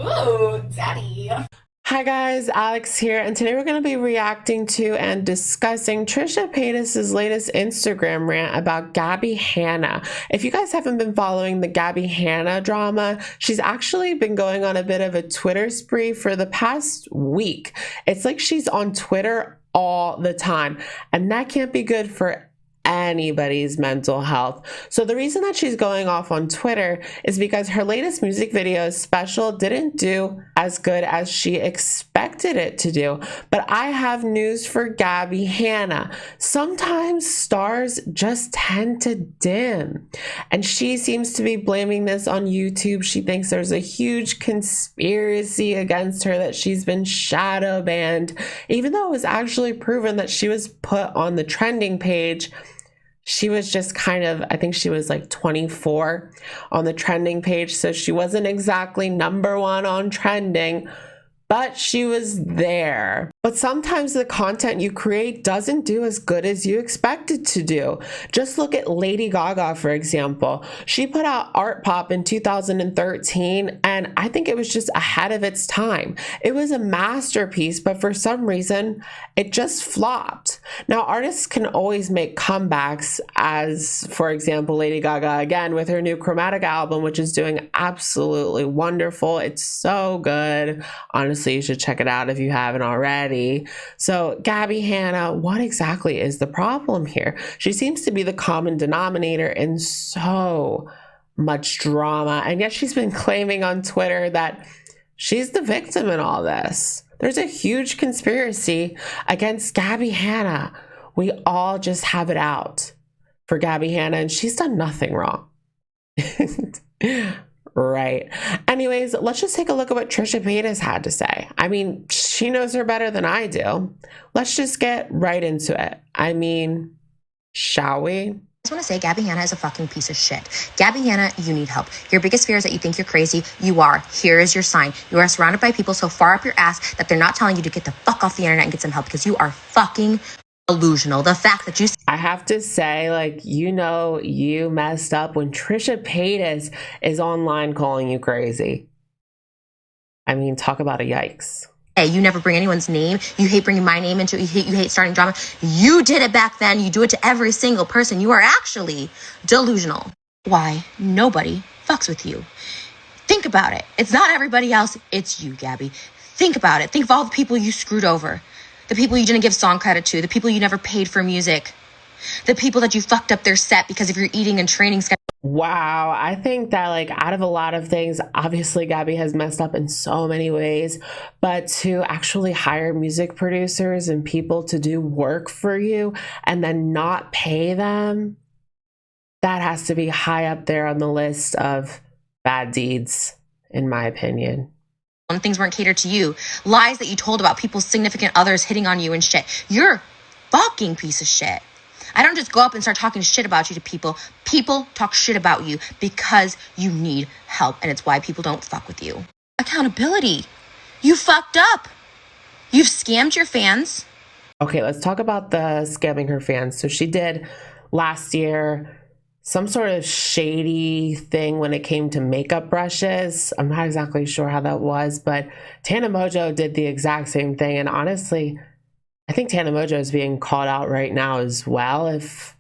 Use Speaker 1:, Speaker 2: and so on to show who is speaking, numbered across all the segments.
Speaker 1: Ooh, daddy.
Speaker 2: Hi guys, Alex here, and today we're going to be reacting to and discussing Trisha Paytas' latest Instagram rant about Gabbie Hanna. If you guys haven't been following the Gabbie Hanna drama, she's actually been going on a bit of a Twitter spree for the past week. It's like she's on Twitter all the time, and that can't be good for anybody's mental health. So the reason that she's going off on Twitter is because her latest music video special didn't do as good as she expected it to do. But I have news for Gabbie Hanna. Sometimes stars just tend to dim. And she seems to be blaming this on YouTube. She thinks there's a huge conspiracy against her, that she's been shadow banned, even though it was actually proven that she was put on the trending page. She was just kind of, I think she was like 24 on the trending page, so she wasn't exactly #1 on trending, but she was there. But sometimes the content you create doesn't do as good as you expect it to do. Just look at Lady Gaga, for example. She put out Art Pop in 2013, and I think it was just ahead of its time. It was a masterpiece, but for some reason, it just flopped. Now, artists can always make comebacks, as, for example, Lady Gaga, again, with her new Chromatic album, which is doing absolutely wonderful. It's so good. Honestly, you should check it out if you haven't already. So, Gabbie Hanna, what exactly is the problem here? She seems to be the common denominator in so much drama, and yet she's been claiming on Twitter that she's the victim in all this. There's a huge conspiracy against Gabbie Hanna. We all just have it out for Gabbie Hanna, and she's done nothing wrong. Right. Anyways, let's just take a look at what Trisha Paytas had to say. I mean, she knows her better than I do. Let's just get right into it. I mean, shall we?
Speaker 3: I just want to say Gabbie Hanna is a fucking piece of shit. Gabbie Hanna, you need help. Your biggest fear is that you think you're crazy. You are. Here is your sign. You are surrounded by people so far up your ass that they're not telling you to get the fuck off the internet and get some help, because you are fucking delusional. The fact that you...
Speaker 2: I have to say, like, you know, you messed up when Trisha Paytas is online calling you crazy. I mean, talk about a yikes.
Speaker 3: Hey, you never bring anyone's name. You hate bringing my name into it. You hate starting drama. You did it back then. You do it to every single person. You are actually delusional. Why? Nobody fucks with you. Think about it. It's not everybody else. It's you, Gabbie. Think about it. Think of all the people you screwed over. The people you didn't give song credit to. The people you never paid for music. The people that you fucked up their set because of your eating and training schedule.
Speaker 2: Wow, I think that, like, out of a lot of things, obviously Gabbie has messed up in so many ways, but to actually hire music producers and people to do work for you and then not pay them, that has to be high up there on the list of bad deeds, in my opinion.
Speaker 3: When things weren't catered to you. Lies that you told about people's significant others hitting on you and shit. You're a fucking piece of shit. I don't just go up and start talking shit about you to people. People talk shit about you because you need help, and it's why people don't fuck with you. Accountability. You fucked up. You've scammed your fans.
Speaker 2: Okay, let's talk about the scamming her fans. So she did last year some sort of shady thing when it came to makeup brushes. I'm not exactly sure how that was, but Tana Mojo did the exact same thing. And honestly, I think Tana Mojo is being called out right now as well, if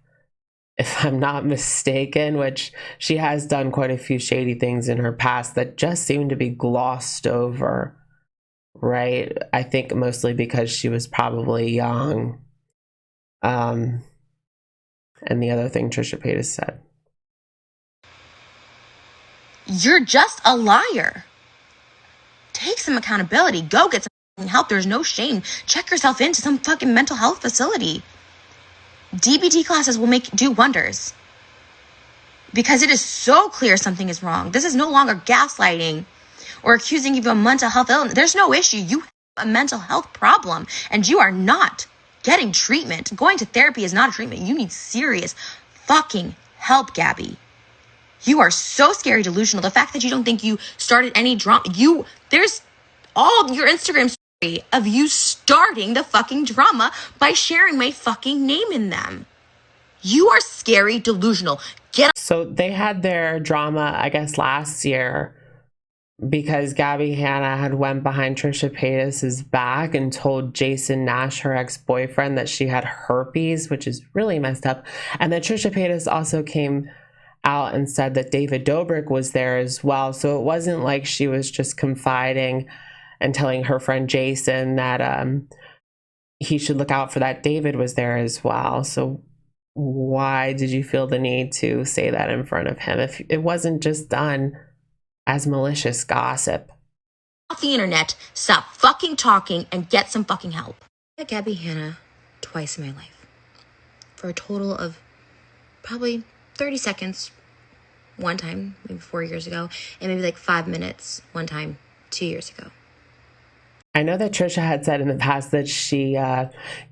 Speaker 2: I'm not mistaken, which she has done quite a few shady things in her past that just seem to be glossed over, right? I think mostly because she was probably young. And the other thing Trisha Paytas said.
Speaker 3: You're just a liar. Take some accountability. Go get some help. There's no shame. Check yourself into some fucking mental health facility. DBT classes will do wonders. Because it is so clear something is wrong. This is no longer gaslighting or accusing you of a mental health illness. There's no issue. You have a mental health problem and you are not getting treatment. Going to therapy is not a treatment. You need serious fucking help, Gabbie. You are so scary delusional. The fact that you don't think you started any drama. There's all your Instagram story of you starting the fucking drama by sharing my fucking name in them. You are scary delusional.
Speaker 2: So they had their drama, I guess, last year because Gabbie Hanna had went behind Trisha Paytas's back and told Jason Nash, her ex-boyfriend, that she had herpes, which is really messed up. And then Trisha Paytas also came out and said that David Dobrik was there as well. So it wasn't like she was just confiding and telling her friend Jason that he should look out for that. David was there as well. So why did you feel the need to say that in front of him if it wasn't just done as malicious gossip?
Speaker 3: Off the internet, stop fucking talking and get some fucking help. I met Gabbie Hanna twice in my life for a total of probably 30 seconds one time, maybe 4 years ago, and maybe like 5 minutes one time 2 years ago.
Speaker 2: I know that Trisha had said in the past that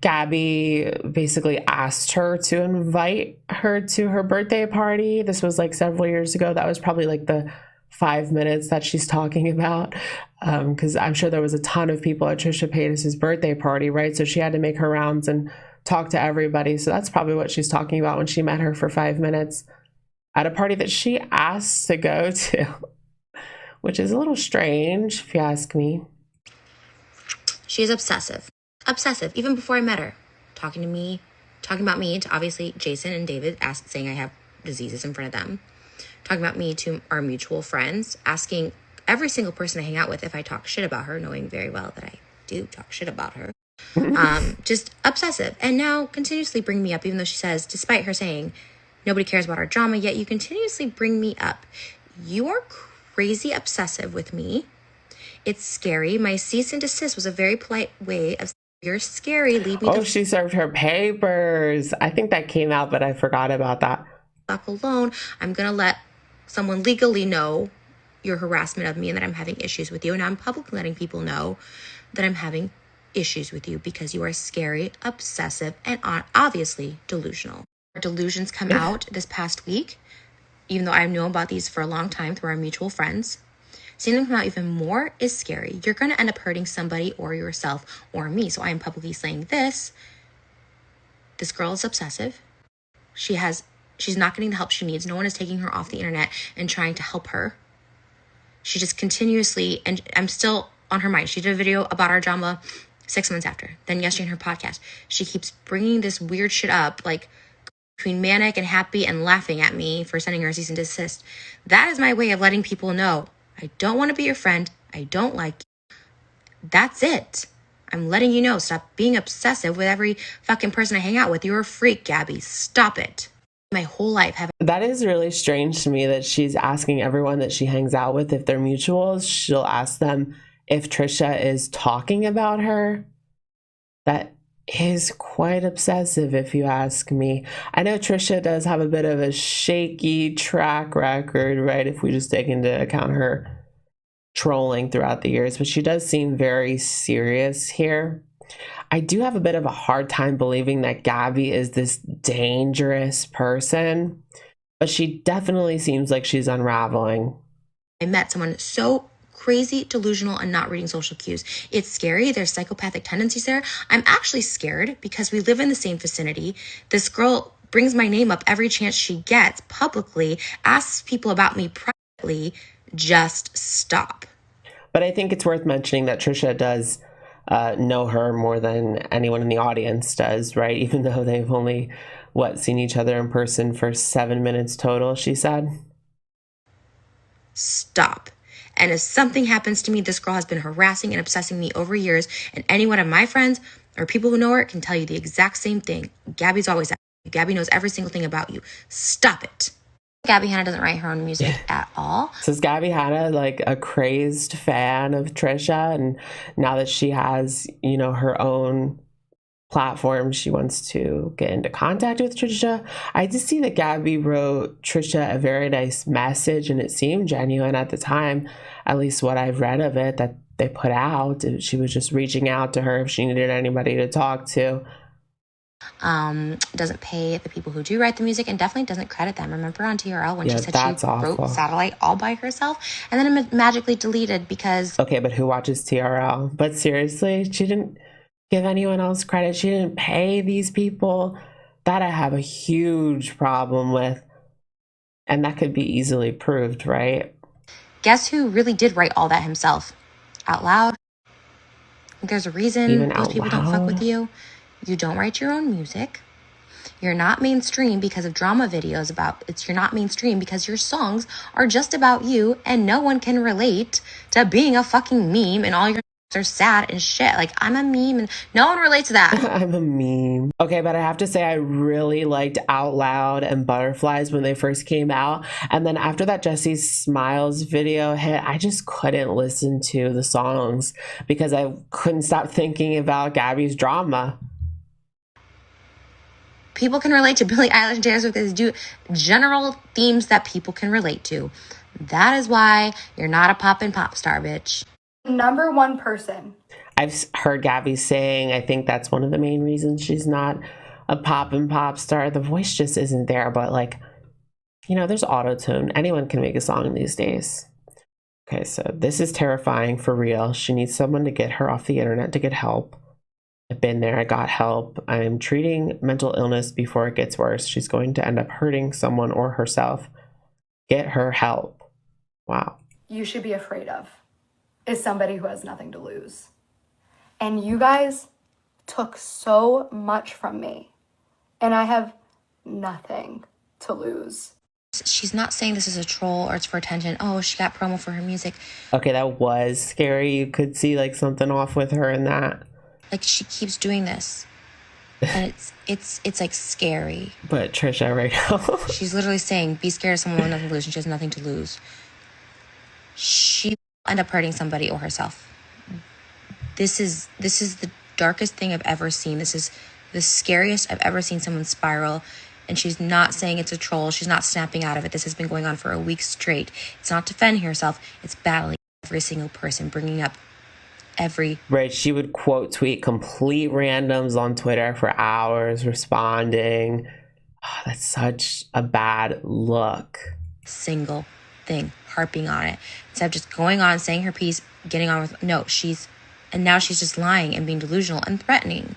Speaker 2: Gabbie basically asked her to invite her to her birthday party. This was like several years ago. That was probably like the 5 minutes that she's talking about, because I'm sure there was a ton of people at Trisha Paytas' birthday party, right? So she had to make her rounds and talk to everybody. So that's probably what she's talking about when she met her for 5 minutes at a party that she asked to go to, which is a little strange, if you ask me.
Speaker 3: She is obsessive. Obsessive, even before I met her. Talking about me to obviously Jason and David, saying I have diseases in front of them. Talking about me to our mutual friends, asking every single person I hang out with if I talk shit about her, knowing very well that I do talk shit about her. Just obsessive. And now continuously bring me up, even though she says, despite her saying, nobody cares about our drama, yet you continuously bring me up. You are crazy obsessive with me. It's scary. My cease and desist was a very polite way of saying, you're scary. Leave me
Speaker 2: Oh, she served her papers. I think that came out, but I forgot about that.
Speaker 3: Fuck alone. I'm going to let someone legally know your harassment of me and that I'm having issues with you. And I'm publicly letting people know that I'm having issues with you because you are scary, obsessive, and obviously delusional. Our delusions come out this past week, even though I've known about these for a long time through our mutual friends. Seeing them come out even more is scary. You're going to end up hurting somebody or yourself or me. So I am publicly saying this. This girl is obsessive. She's not getting the help she needs. No one is taking her off the internet and trying to help her. She just continuously, and I'm still on her mind. She did a video about our drama 6 months after. Then yesterday in her podcast, she keeps bringing this weird shit up, like between manic and happy and laughing at me for sending her a cease and desist. That is my way of letting people know I don't want to be your friend. I don't like you. That's it. I'm letting you know. Stop being obsessive with every fucking person I hang out with. You're a freak, Gabbie. Stop it. My whole life
Speaker 2: that is really strange to me that she's asking everyone that she hangs out with if they're mutuals. She'll ask them if Trisha is talking about her. That is quite obsessive, if you ask me. I know Trisha does have a bit of a shaky track record, right, if we just take into account her trolling throughout the years, but she does seem very serious here. I do have a bit of a hard time believing that Gabbie is this dangerous person, but she definitely seems like she's unraveling.
Speaker 3: I met someone so crazy, delusional, and not reading social cues. It's scary. There's psychopathic tendencies there. I'm actually scared because we live in the same vicinity. This girl brings my name up every chance she gets publicly, asks people about me privately. Just stop.
Speaker 2: But I think it's worth mentioning that Trisha does know her more than anyone in the audience does, right? Even though they've only, seen each other in person for 7 minutes total, she said.
Speaker 3: Stop. And if something happens to me, this girl has been harassing and obsessing me over years, and any one of my friends or people who know her can tell you the exact same thing. Gabbie's always at you. Gabbie knows every single thing about you. Stop it. Gabbie Hanna doesn't write her own music at all.
Speaker 2: So is Gabbie Hanna like a crazed fan of Trisha? And now that she has, her own platform, she wants to get into contact with Trisha. I just see that Gabbie wrote Trisha a very nice message, and it seemed genuine at the time, at least what I've read of it that they put out. She was just reaching out to her if she needed anybody to talk to.
Speaker 3: Doesn't pay the people who do write the music, and definitely doesn't credit them. Remember on TRL when she said she wrote Satellite all by herself, and then it magically deleted because...
Speaker 2: Okay, but who watches TRL? But seriously, she didn't give anyone else credit. She didn't pay these people. That I have a huge problem with, and that could be easily proved, right?
Speaker 3: Guess who really did write all that himself? Out loud. There's a reason
Speaker 2: Even
Speaker 3: these
Speaker 2: out
Speaker 3: people don't fuck with
Speaker 2: loud?
Speaker 3: you. You don't write your own music. You're not mainstream because of drama videos about it. You're not mainstream because your songs are just about you and no one can relate to being a fucking meme and all your are sad and shit. Like, I'm a meme and no one relates to that.
Speaker 2: I'm a meme. Okay, but I have to say I really liked Out Loud and Butterflies when they first came out. And then after that Jessie Smiles video hit, I just couldn't listen to the songs because I couldn't stop thinking about Gabby's drama.
Speaker 3: People can relate to Billie Eilish and Taylor Swift because they do general themes that people can relate to. That is why you're not a poppin' pop star, bitch.
Speaker 1: Number one person.
Speaker 2: I've heard Gabbie saying, I think that's one of the main reasons she's not a pop star. The voice just isn't there, but like, you know, there's auto-tune. Anyone can make a song these days. Okay, so this is terrifying for real. She needs someone to get her off the internet to get help. I've been there, I got help. I'm treating mental illness before it gets worse. She's going to end up hurting someone or herself. Get her help. Wow.
Speaker 1: You should be afraid of is somebody who has nothing to lose. And you guys took so much from me, and I have nothing to lose.
Speaker 3: She's not saying this is a troll or it's for attention. Oh, she got promo for her music.
Speaker 2: Okay, that was scary. You could see like something off with her in that.
Speaker 3: Like, she keeps doing this. And it's like scary.
Speaker 2: But Trisha right now.
Speaker 3: She's literally saying, be scared of someone with nothing to lose, and she has nothing to lose. She will end up hurting somebody or herself. This is the darkest thing I've ever seen. This is the scariest I've ever seen someone spiral. And she's not saying it's a troll. She's not snapping out of it. This has been going on for a week straight. It's not defending herself. It's battling every single person, bringing up every...
Speaker 2: Right, she would quote tweet complete randoms on Twitter for hours, responding. Oh, that's such a bad look.
Speaker 3: Single thing, harping on it. Instead of just going on, saying her piece, getting on with... No, and now she's just lying and being delusional and threatening.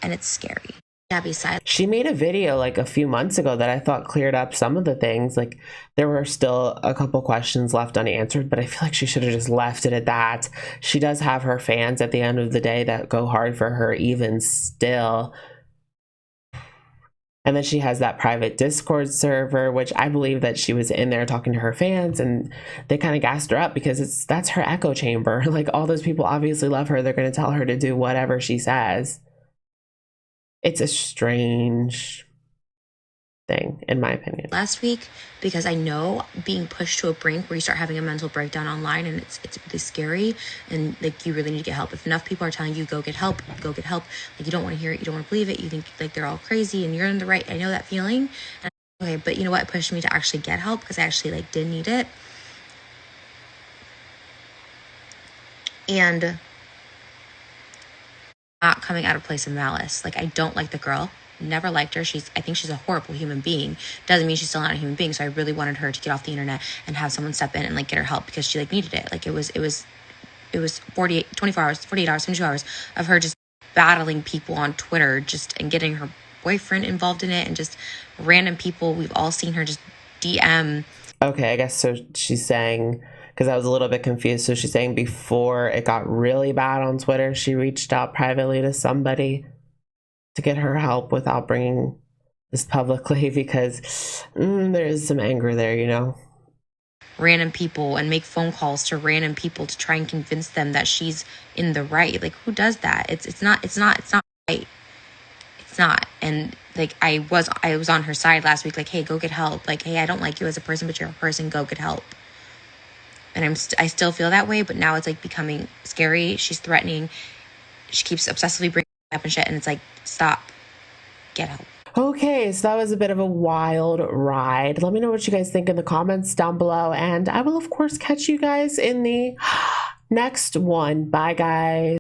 Speaker 3: And it's scary. Gabbie's side.
Speaker 2: She made a video like a few months ago that I thought cleared up some of the things. Like, there were still a couple questions left unanswered, but I feel like she should have just left it at that. She does have her fans at the end of the day that go hard for her even still. And then she has that private Discord server, which I believe that she was in there talking to her fans, and they kind of gassed her up because that's her echo chamber. Like, all those people obviously love her. They're going to tell her to do whatever she says. It's a strange thing, in my opinion.
Speaker 3: Last week, because I know being pushed to a brink where you start having a mental breakdown online, and it's really scary, and like, you really need to get help. If enough people are telling you go get help, like, you don't want to hear it, you don't want to believe it, you think like they're all crazy and you're in the right. I know that feeling. Okay, but you know what? It pushed me to actually get help because I actually like did need it. And not coming out of place of malice. Like, I don't like the girl. Never liked her. I think she's a horrible human being. Doesn't mean she's still not a human being. So I really wanted her to get off the internet and have someone step in and like get her help because she like needed it. Like, it was 48 hours, 72 hours of her just battling people on Twitter and getting her boyfriend involved in it, and just random people. We've all seen her just DM.
Speaker 2: Okay, I guess so. She's saying, because I was a little bit confused. So she's saying before it got really bad on Twitter, she reached out privately to somebody to get her help without bringing this publicly because there is some anger there, you know?
Speaker 3: Random people and make phone calls to random people to try and convince them that she's in the right. Like, who does that? It's not right. It's not. And like, I was on her side last week, like, hey, go get help. Like, hey, I don't like you as a person, but you're a person, go get help. And I still feel that way, but now it's like becoming scary. She's threatening. She keeps obsessively bringing up and shit, and it's like, stop. Get help.
Speaker 2: Okay, so that was a bit of a wild ride. Let me know what you guys think in the comments down below, and I will, of course, catch you guys in the next one. Bye, guys.